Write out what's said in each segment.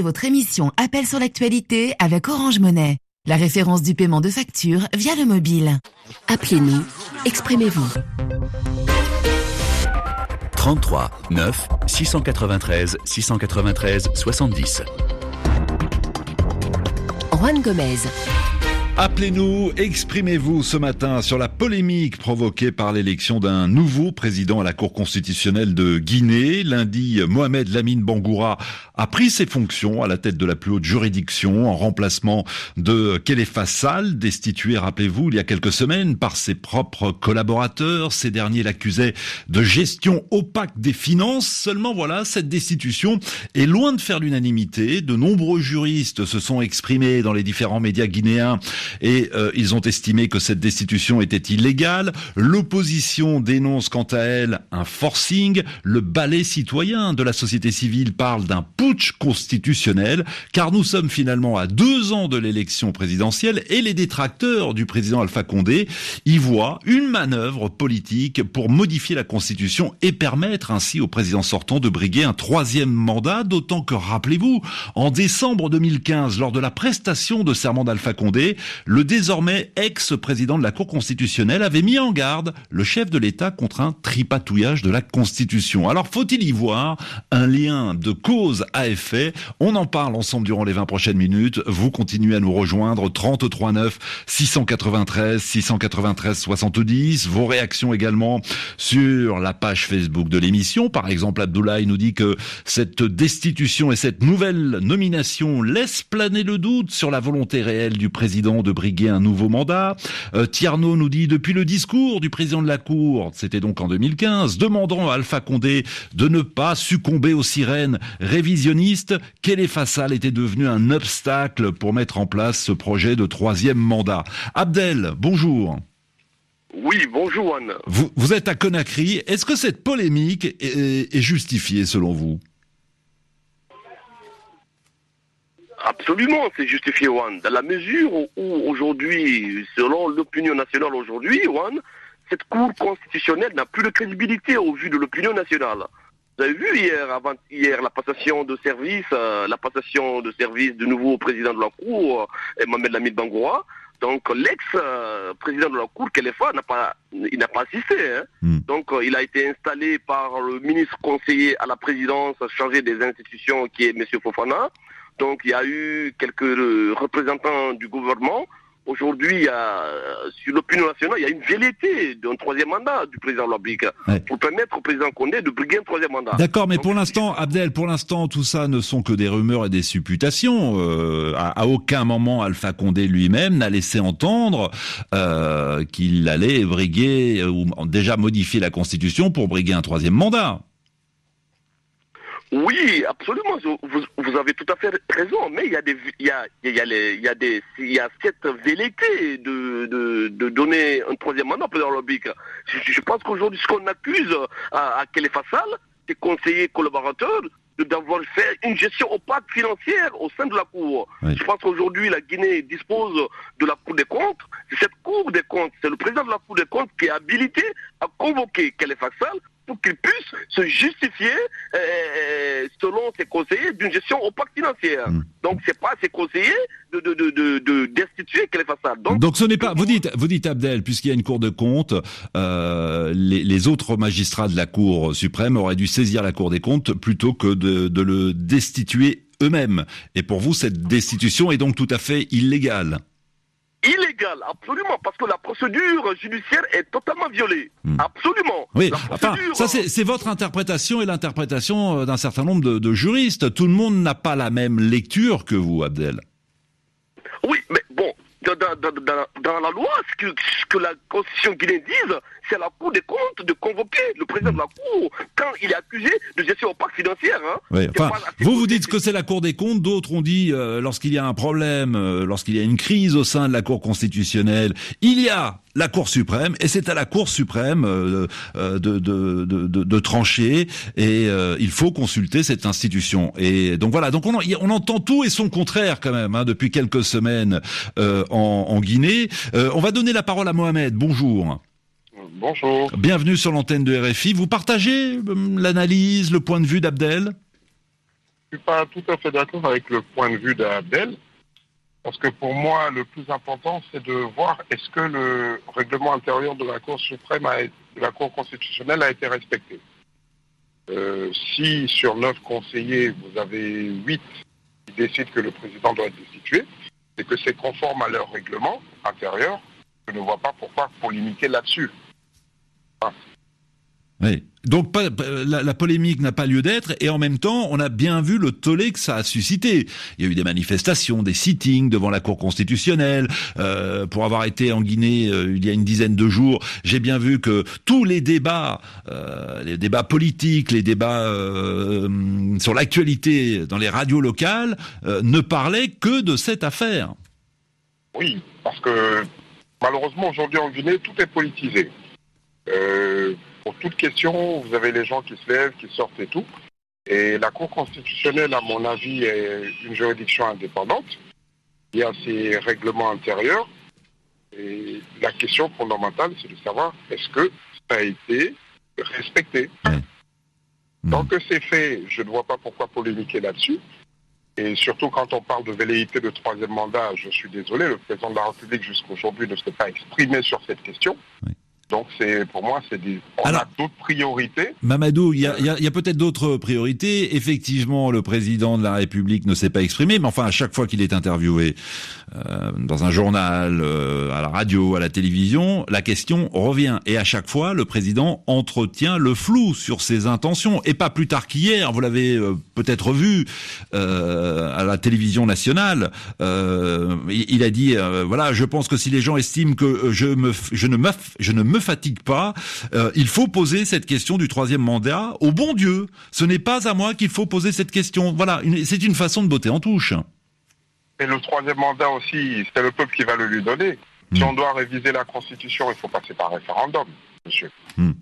Votre émission Appel sur l'actualité avec Orange Monnaie. La référence du paiement de factures via le mobile. Appelez-nous, exprimez-vous. 33 9 693 693 70. Juan Gomez. Appelez-nous, exprimez-vous ce matin sur la polémique provoquée par l'élection d'un nouveau président à la Cour constitutionnelle de Guinée. Lundi, Mohamed Lamine Bangoura a pris ses fonctions à la tête de la plus haute juridiction en remplacement de Khalifa Sall, destitué, rappelez-vous, il y a quelques semaines par ses propres collaborateurs. Ces derniers l'accusaient de gestion opaque des finances. Seulement voilà, cette destitution est loin de faire l'unanimité. De nombreux juristes se sont exprimés dans les différents médias guinéens et ils ont estimé que cette destitution était illégale. L'opposition dénonce quant à elle un forcing. Le balai citoyen de la société civile parle d'un putsch constitutionnel, car nous sommes finalement à 2 ans de l'élection présidentielle et les détracteurs du président Alpha Condé y voient une manœuvre politique pour modifier la Constitution et permettre ainsi au président sortant de briguer un 3e mandat, d'autant que, rappelez-vous, en décembre 2015, lors de la prestation de serment d'Alpha Condé, le désormais ex-président de la Cour constitutionnelle avait mis en garde le chef de l'État contre un tripatouillage de la Constitution. Alors faut-il y voir un lien de cause à effet? On en parle ensemble durant les 20 prochaines minutes. Vous continuez à nous rejoindre 33 9 693 693 70. Vos réactions également sur la page Facebook de l'émission. Par exemple, Abdoulaye nous dit que cette destitution et cette nouvelle nomination laissent planer le doute sur la volonté réelle du président de briguer un nouveau mandat. Tierno nous dit, depuis le discours du président de la Cour, c'était donc en 2015, demandant à Alpha Condé de ne pas succomber aux sirènes révisionnistes, Khalifa Sall était devenu un obstacle pour mettre en place ce projet de 3e mandat. Abdel, bonjour. Oui, bonjour Anne. Vous êtes à Conakry. Est-ce que cette polémique est justifiée selon vous? Absolument, c'est justifié, Juan. Dans la mesure où aujourd'hui, selon l'opinion nationale aujourd'hui, Juan, cette Cour constitutionnelle n'a plus de crédibilité au vu de l'opinion nationale. Vous avez vu avant-hier, la passation de service du nouveau président de la Cour, Mohamed Lamine Bangoura. Donc l'ex-président de la Cour, Khalifa, il n'a pas assisté. Donc il a été installé par le ministre conseiller à la présidence chargé des institutions qui est M. Fofana. Donc il y a eu quelques représentants du gouvernement. Aujourd'hui, sur l'opinion nationale, il y a une velléité d'un 3e mandat du président Labique pour permettre au président Condé de briguer un 3e mandat. D'accord, mais donc, pour l'instant, Abdel, tout ça ne sont que des rumeurs et des supputations. À aucun moment, Alpha Condé lui-même n'a laissé entendre qu'il allait briguer ou déjà modifier la Constitution pour briguer un 3e mandat. Oui, absolument. Vous avez tout à fait raison. Mais il y a cette velléité de donner un 3e mandat au président Labique. Je pense qu'aujourd'hui, ce qu'on accuse à Khalifa Sall, ses conseillers collaborateurs, d'avoir fait une gestion opaque financière au sein de la Cour. Oui. Je pense qu'aujourd'hui, la Guinée dispose de la Cour des comptes. Cette Cour des comptes, c'est le président de la Cour des comptes qui est habilité à convoquer Khalifa Sall pour qu'il puisse se justifier, selon ses conseillers, d'une gestion opaque financière. Donc, c'est pas à ses conseillers de destituer Khalifa Sall. Donc, ce n'est pas. Vous dites Abdel, puisqu'il y a une Cour de comptes, les autres magistrats de la Cour suprême auraient dû saisir la Cour des comptes plutôt que de le destituer eux-mêmes. Et pour vous, cette destitution est donc tout à fait illégale. Illégal, absolument, parce que la procédure judiciaire est totalement violée. Absolument. Oui, enfin, ça c'est votre interprétation et l'interprétation d'un certain nombre de juristes. Tout le monde n'a pas la même lecture que vous, Abdel. Oui, mais bon, dans la loi, ce que la Constitution guinéenne dit, c'est à la Cour des comptes de convoquer le président de la Cour quand il est accusé de gestion opaque financière. Oui, enfin, vous dites que c'est la Cour des comptes, d'autres ont dit lorsqu'il y a un problème, lorsqu'il y a une crise au sein de la Cour constitutionnelle, il y a la Cour suprême, et c'est à la Cour suprême de trancher, et il faut consulter cette institution. Et donc voilà, donc on entend tout et son contraire quand même depuis quelques semaines en Guinée. On va donner la parole à Mohamed. Bonjour. Bonjour. Bienvenue sur l'antenne de RFI. Vous partagez l'analyse, le point de vue d'Abdel ? Je ne suis pas tout à fait d'accord avec le point de vue d'Abdel, parce que pour moi, le plus important, c'est de voir est-ce que le règlement intérieur de la Cour suprême, de la Cour constitutionnelle a été respecté. Si sur 9 conseillers, vous avez 8 qui décident que le président doit être destitué, et que c'est conforme à leur règlement intérieur, je ne vois pas pourquoi polémiquer là-dessus. Oui. Donc la polémique n'a pas lieu d'être, et en même temps, on a bien vu le tollé que ça a suscité. Il y a eu des manifestations, des sittings devant la Cour constitutionnelle. Pour avoir été en Guinée il y a une dizaine de jours, j'ai bien vu que tous les débats politiques, les débats sur l'actualité dans les radios locales ne parlaient que de cette affaire. Oui, parce que malheureusement aujourd'hui en Guinée, tout est politisé. Pour toute question, vous avez les gens qui se lèvent, qui sortent et tout. Et la Cour constitutionnelle, à mon avis, est une juridiction indépendante. Il y a ses règlements intérieurs. Et la question fondamentale, c'est de savoir est-ce que ça a été respecté. Tant que c'est fait, je ne vois pas pourquoi polémiquer là-dessus. Et surtout quand on parle de velléité de troisième mandat, je suis désolé, le président de la République jusqu'à aujourd'hui ne s'est pas exprimé sur cette question. Oui. Donc pour moi, on a d'autres priorités. Mamadou, il y a peut-être d'autres priorités. Effectivement, le président de la République ne s'est pas exprimé, mais enfin, à chaque fois qu'il est interviewé dans un journal, à la radio, à la télévision, la question revient. Et à chaque fois, le président entretient le flou sur ses intentions. Et pas plus tard qu'hier, vous l'avez peut-être vu à la télévision nationale, il a dit voilà, je pense que si les gens estiment que je ne me fatigue pas, il faut poser cette question du troisième mandat au bon Dieu. Ce n'est pas à moi qu'il faut poser cette question. Voilà, c'est une façon de botter en touche. Et le troisième mandat aussi, c'est le peuple qui va le lui donner. Si on doit réviser la Constitution, il faut passer par référendum, monsieur.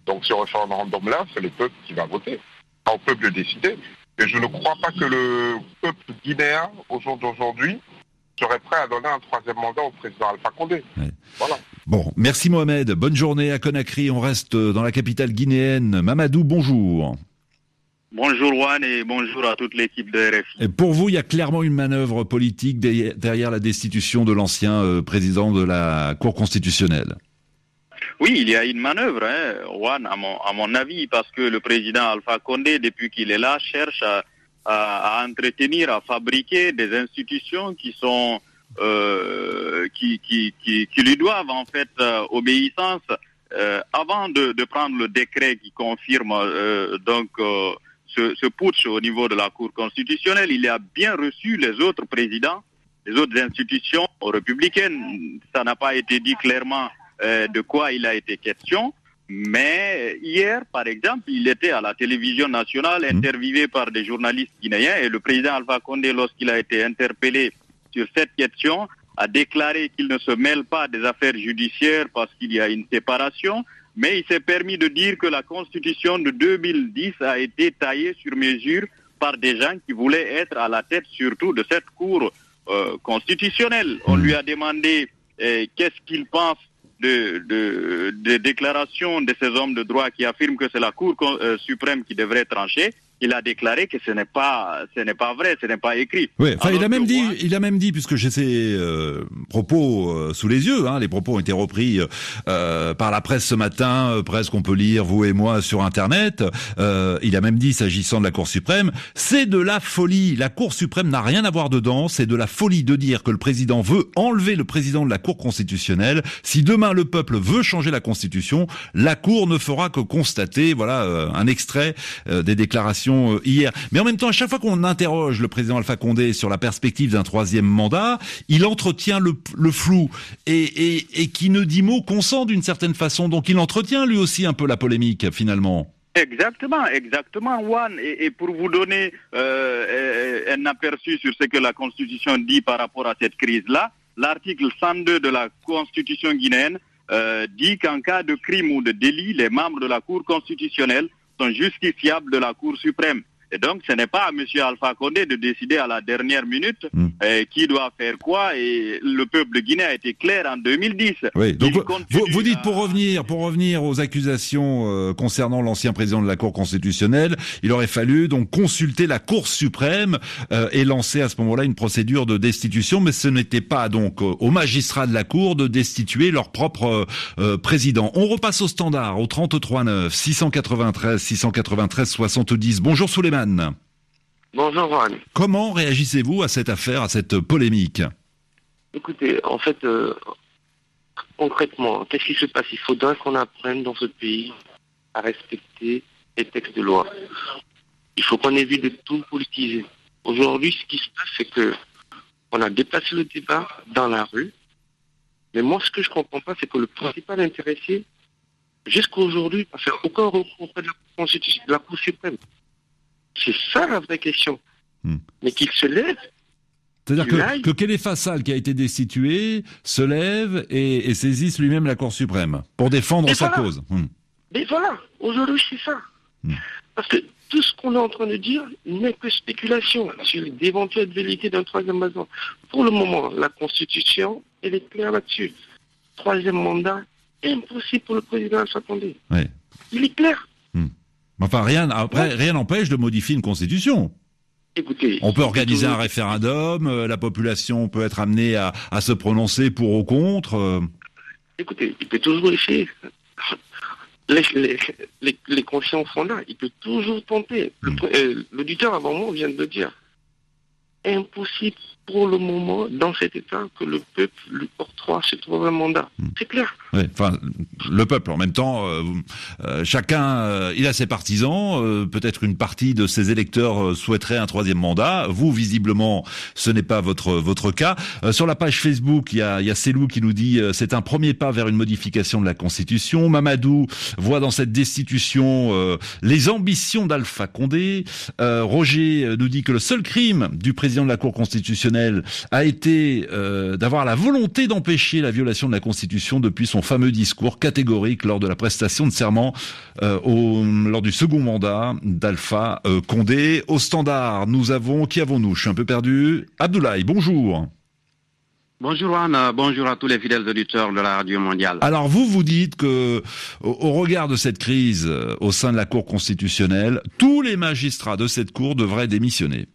Donc ce référendum-là, c'est le peuple qui va voter. Pas au peuple de décider. Et je ne crois pas que le peuple guinéen, au jour d'aujourd'hui, serait prêt à donner un troisième mandat au président Alpha Condé. Ouais. Voilà. Bon, merci Mohamed. Bonne journée à Conakry. On reste dans la capitale guinéenne. Mamadou, bonjour. Bonjour Juan et bonjour à toute l'équipe de RFI. Et pour vous, il y a clairement une manœuvre politique derrière la destitution de l'ancien président de la Cour constitutionnelle. Oui, il y a une manœuvre, Juan, à mon avis, parce que le président Alpha Condé, depuis qu'il est là, cherche à entretenir, à fabriquer des institutions qui sont qui lui doivent en fait obéissance avant de prendre le décret qui confirme ce putsch au niveau de la Cour constitutionnelle. Il a bien reçu les autres présidents, les autres institutions républicaines. Ça n'a pas été dit clairement de quoi il a été question. Mais hier, par exemple, il était à la télévision nationale interviewé par des journalistes guinéens et le président Alpha Condé, lorsqu'il a été interpellé sur cette question, a déclaré qu'il ne se mêle pas des affaires judiciaires parce qu'il y a une séparation, mais il s'est permis de dire que la constitution de 2010 a été taillée sur mesure par des gens qui voulaient être à la tête surtout de cette cour constitutionnelle. On lui a demandé qu'est-ce qu'il pense des déclarations de ces hommes de droit qui affirment que c'est la Cour suprême qui devrait trancher. Il a déclaré que ce n'est pas vrai, ce n'est pas écrit. Oui, enfin, il a même dit, puisque j'ai ces propos sous les yeux, les propos ont été repris par la presse ce matin, presse qu'on peut lire, vous et moi, sur Internet. Il a même dit, s'agissant de la Cour suprême, c'est de la folie. La Cour suprême n'a rien à voir dedans. C'est de la folie de dire que le président veut enlever le président de la Cour constitutionnelle. Si demain le peuple veut changer la Constitution, la Cour ne fera que constater, voilà, un extrait des déclarations hier. Mais en même temps, à chaque fois qu'on interroge le président Alpha Condé sur la perspective d'un troisième mandat, il entretient le flou et qui ne dit mot consent d'une certaine façon. Donc il entretient lui aussi un peu la polémique finalement. Exactement, Juan. Et pour vous donner un aperçu sur ce que la Constitution dit par rapport à cette crise-là, l'article 102 de la Constitution guinéenne dit qu'en cas de crime ou de délit, les membres de la Cour constitutionnelle sont justiciables de la Cour suprême. Et donc, ce n'est pas à M. Alpha Condé de décider à la dernière minute qui doit faire quoi. Et le peuple guinéen a été clair en 2010. Oui, donc vous dites, pour revenir aux accusations concernant l'ancien président de la Cour constitutionnelle, il aurait fallu donc consulter la Cour suprême et lancer à ce moment-là une procédure de destitution, mais ce n'était pas donc aux magistrats de la Cour de destituer leur propre président. On repasse au standard, au 33 9 693 70. Bonjour Souleymane. Bonjour Juan. Comment réagissez-vous à cette affaire, à cette polémique? Écoutez, en fait, concrètement, qu'est-ce qui se passe? Il faudra qu'on apprenne dans ce pays à respecter les textes de loi. Il faut qu'on évite de tout politiser. Aujourd'hui, ce qui se passe, c'est que on a déplacé le débat dans la rue. Mais moi, ce que je comprends pas, c'est que le principal intéressé, jusqu'à aujourd'hui, n'a fait aucun recours auprès de la Cour suprême. C'est ça la vraie question. Mais qu'il se lève. C'est-à-dire que Khalifa Sall, qui a été destitué, se lève et saisisse lui-même la Cour suprême pour défendre sa cause. Mais voilà, aujourd'hui c'est ça. Parce que tout ce qu'on est en train de dire n'est que spéculation sur d'éventuelles velléités d'un troisième mandat. Pour le moment, la Constitution, elle est claire là-dessus. Troisième mandat, impossible pour le président Alpha Condé. Oui. Il est clair. Enfin, rien n'empêche de modifier une constitution. Écoutez, on peut organiser un référendum, la population peut être amenée à se prononcer pour ou contre. Écoutez, il peut toujours essayer. Les consciences sont là, il peut toujours tenter. L'auditeur avant moi vient de le dire. Impossible pour le moment, dans cet état, que le peuple lui octroie ce troisième mandat. C'est clair. Oui, enfin, le peuple, en même temps, chacun, il a ses partisans, peut-être une partie de ses électeurs souhaiterait un troisième mandat. Vous, visiblement, ce n'est pas votre cas. Sur la page Facebook, il y a Célou qui nous dit c'est un premier pas vers une modification de la Constitution. Mamadou voit dans cette destitution les ambitions d'Alpha Condé. Roger nous dit que le seul crime du président de la Cour constitutionnelle a été d'avoir la volonté d'empêcher la violation de la Constitution depuis son fameux discours catégorique lors de la prestation de serment lors du second mandat d'Alpha Condé. Au standard, qui avons-nous? Je suis un peu perdu. Abdoulaye, bonjour. Bonjour Anne, bonjour à tous les fidèles auditeurs de la Radio Mondiale. Alors vous dites que, au regard de cette crise au sein de la Cour constitutionnelle, tous les magistrats de cette Cour devraient démissionner.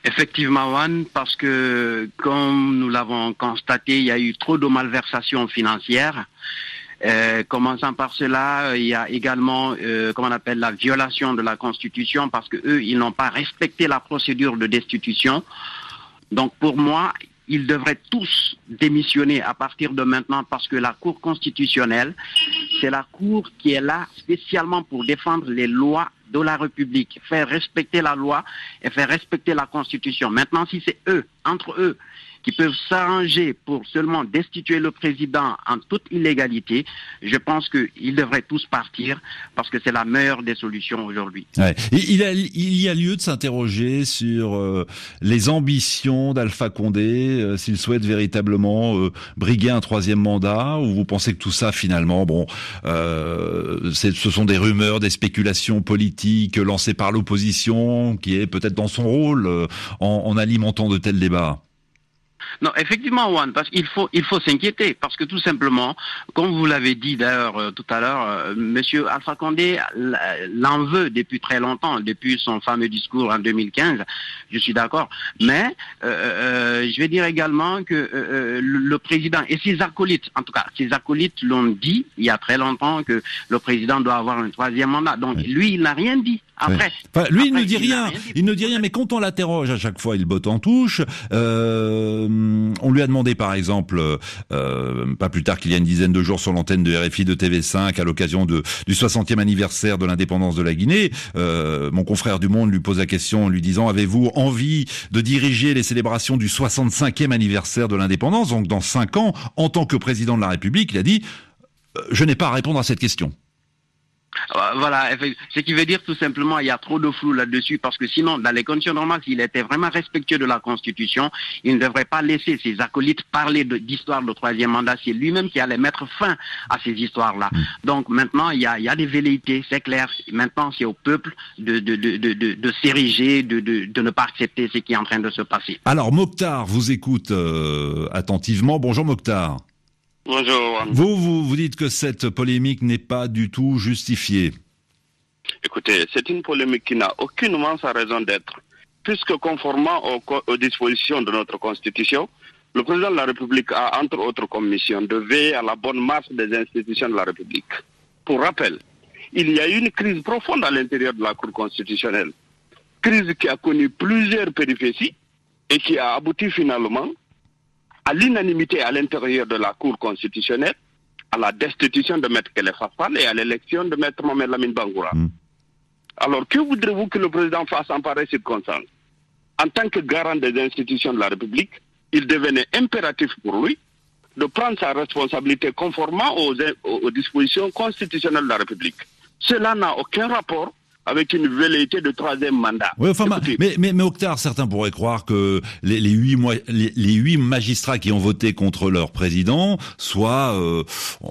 Effectivement, Juan, parce que, comme nous l'avons constaté, il y a eu trop de malversations financières. Commençant par cela, il y a également, la violation de la Constitution, parce que eux, ils n'ont pas respecté la procédure de destitution. Donc, pour moi, ils devraient tous démissionner à partir de maintenant, parce que la Cour constitutionnelle, c'est la Cour qui est là spécialement pour défendre les lois de la République, faire respecter la loi et faire respecter la Constitution. Maintenant, si c'est eux, entre eux, qui peuvent s'arranger pour seulement destituer le président en toute illégalité, je pense qu'ils devraient tous partir parce que c'est la meilleure des solutions aujourd'hui. Ouais. Il y a lieu de s'interroger sur les ambitions d'Alpha Condé, s'il souhaite véritablement briguer un troisième mandat, ou vous pensez que tout ça finalement, ce sont des rumeurs, des spéculations politiques lancées par l'opposition, qui est peut-être dans son rôle en alimentant de tels débats? Non, effectivement, Juan, parce qu'il faut s'inquiéter, parce que tout simplement, comme vous l'avez dit d'ailleurs tout à l'heure, Monsieur Alpha Condé l'en veut depuis très longtemps, depuis son fameux discours en 2015. Je suis d'accord, mais je vais dire également que le président et ses acolytes, en tout cas, ses acolytes l'ont dit il y a très longtemps que le président doit avoir un troisième mandat. Donc lui, il n'a rien dit. Après, lui, il ne dit rien. Il ne dit rien, mais quand on l'interroge à chaque fois, il botte en touche. On lui a demandé, par exemple, pas plus tard qu'il y a une dizaine de jours sur l'antenne de RFI de TV5, à l'occasion du 60e anniversaire de l'indépendance de la Guinée, mon confrère du Monde lui pose la question en lui disant: avez-vous envie de diriger les célébrations du 65e anniversaire de l'indépendance, donc dans 5 ans, en tant que président de la République? Il a dit: je n'ai pas à répondre à cette question. Voilà, ce qui veut dire tout simplement il y a trop de flou là-dessus, parce que sinon, dans les conditions normales, s'il était vraiment respectueux de la Constitution, il ne devrait pas laisser ses acolytes parler d'histoire de troisième mandat. C'est lui-même qui allait mettre fin à ces histoires-là. Donc maintenant, il y a des velléités, c'est clair. Maintenant, c'est au peuple de s'ériger, de ne pas accepter ce qui est en train de se passer. Alors Mokhtar vous écoute attentivement. Bonjour Mokhtar. Bonjour. Vous dites que cette polémique n'est pas du tout justifiée. Écoutez, c'est une polémique qui n'a aucunement sa raison d'être, puisque conformément aux dispositions de notre Constitution, le président de la République a, entre autres commissions, de veiller à la bonne marche des institutions de la République. Pour rappel, il y a eu une crise profonde à l'intérieur de la Cour constitutionnelle, crise qui a connu plusieurs péripéties et qui a abouti finalement à l'unanimité à l'intérieur de la Cour constitutionnelle, à la destitution de Maître Khalifa Sall et à l'élection de Maître Mohamed Lamine Bangoura. Alors, que voudrez-vous que le président fasse en pareille circonstance? En tant que garant des institutions de la République, il devenait impératif pour lui de prendre sa responsabilité conformément aux dispositions constitutionnelles de la République. Cela n'a aucun rapport avec une velléité de troisième mandat. Oui, enfin, mais Mokhtar, certains pourraient croire que les 8 magistrats qui ont voté contre leur président soient,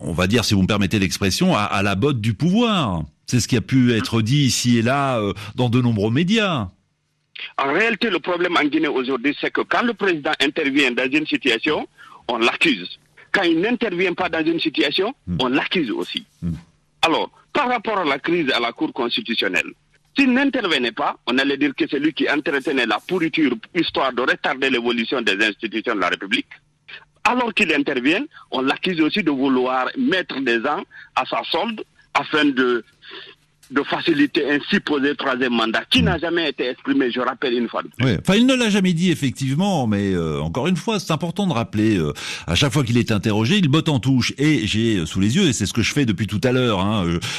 on va dire, si vous me permettez l'expression, à la botte du pouvoir. C'est ce qui a pu être dit ici et là dans de nombreux médias. En réalité, le problème en Guinée aujourd'hui, c'est que quand le président intervient dans une situation, on l'accuse. Quand il n'intervient pas dans une situation, on l'accuse aussi. Alors, par rapport à la crise à la Cour constitutionnelle, s'il n'intervenait pas, on allait dire que c'est lui qui entretenait la pourriture, histoire de retarder l'évolution des institutions de la République. Alors qu'il intervient, on l'accuse aussi de vouloir mettre des gens à sa solde afin de faciliter ainsi poser troisième mandat, qui n'a jamais été exprimé, je rappelle une fois de plus. Oui, enfin, il ne l'a jamais dit effectivement, mais encore une fois, c'est important de rappeler, à chaque fois qu'il est interrogé, il botte en touche, et j'ai sous les yeux, et c'est ce que je fais depuis tout à l'heure,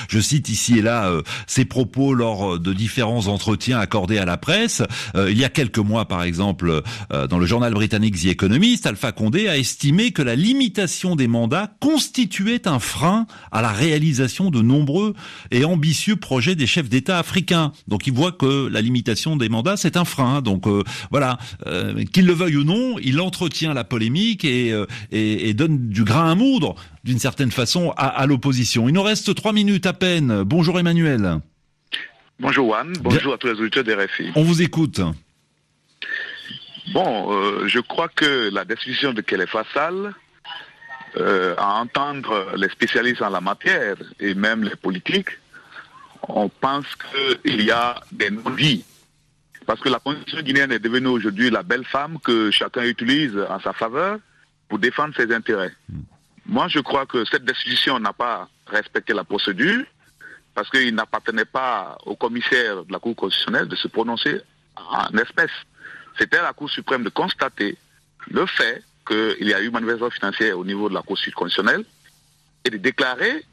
je cite ici et là ses propos lors de différents entretiens accordés à la presse. Il y a quelques mois, par exemple, dans le journal britannique The Economist, Alpha Condé a estimé que la limitation des mandats constituait un frein à la réalisation de nombreux et ambitieux projets des chefs d'État africains. Donc il voit que la limitation des mandats, c'est un frein. Donc voilà, qu'il le veuille ou non, il entretient la polémique et donne du grain à moudre, d'une certaine façon, à l'opposition. Il nous reste 3 minutes à peine. Bonjour Emmanuel. Bonjour Juan, bonjour à tous les auditeurs de RFI. On vous écoute. Bon, je crois que la décision de Khalifa Sall, à entendre les spécialistes en la matière et même les politiques, on pense qu'il y a des non-dits. Parce que la constitution guinéenne est devenue aujourd'hui la belle femme que chacun utilise en sa faveur pour défendre ses intérêts. Moi, je crois que cette décision n'a pas respecté la procédure parce qu'il n'appartenait pas au commissaire de la Cour constitutionnelle de se prononcer en espèces. C'était à la Cour suprême de constater le fait qu'il y a eu manipulation financière au niveau de la Cour constitutionnelle et de déclarer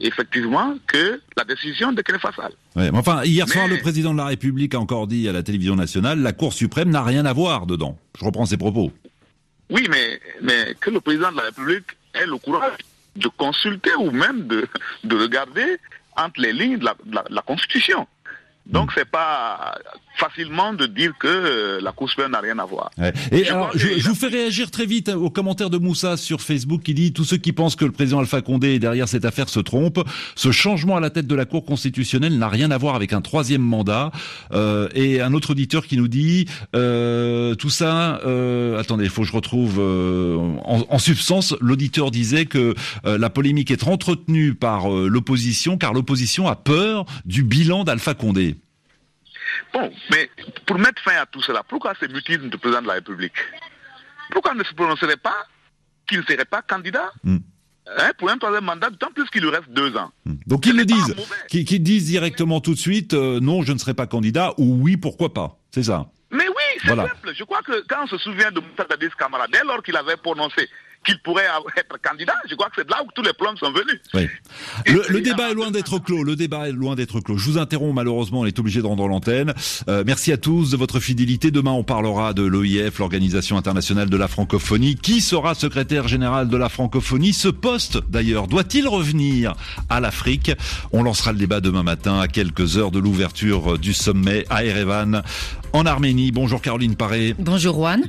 effectivement que la décision de Khalifa Sall. Ouais, mais enfin, hier soir, le président de la République a encore dit à la télévision nationale, la Cour suprême n'a rien à voir dedans. Je reprends ses propos. Oui, mais que le président de la République ait le courage de consulter ou même de regarder entre les lignes de la Constitution. Donc c'est pas facilement de dire que la Cour suprême n'a rien à voir. Ouais. Et alors, je vous fais réagir très vite aux commentaires de Moussa sur Facebook qui dit « Tous ceux qui pensent que le président Alpha Condé est derrière cette affaire se trompent. Ce changement à la tête de la Cour constitutionnelle n'a rien à voir avec un troisième mandat. » Et un autre auditeur qui nous dit tout ça... attendez, il faut que je retrouve... en substance, l'auditeur disait que la polémique est entretenue par l'opposition car l'opposition a peur du bilan d'Alpha Condé. Bon, mais pour mettre fin à tout cela, pourquoi ce mutisme du président de la République? Pourquoi ne se prononcerait pas qu'il ne serait pas candidat pour un troisième mandat, d'autant plus qu'il lui reste 2 ans? Donc qu'ils le disent, qu'ils disent directement tout de suite, non, je ne serai pas candidat, ou oui, pourquoi pas. C'est ça. Mais oui, c'est simple. Je crois que quand on se souvient de Moussa Dadis Camara, dès lors qu'il avait prononcé qu'il pourrait être candidat. Je crois que c'est de là où tous les plans sont venus. Oui. Le débat est loin d'être clos. Je vous interromps malheureusement, on est obligé de rendre l'antenne. Merci à tous de votre fidélité. Demain, on parlera de l'OIF, l'Organisation internationale de la francophonie. Qui sera secrétaire général de la francophonie? Ce poste, d'ailleurs, doit-il revenir à l'Afrique? On lancera le débat demain matin à quelques heures de l'ouverture du sommet à Erevan, en Arménie. Bonjour Caroline Paré. Bonjour Juan.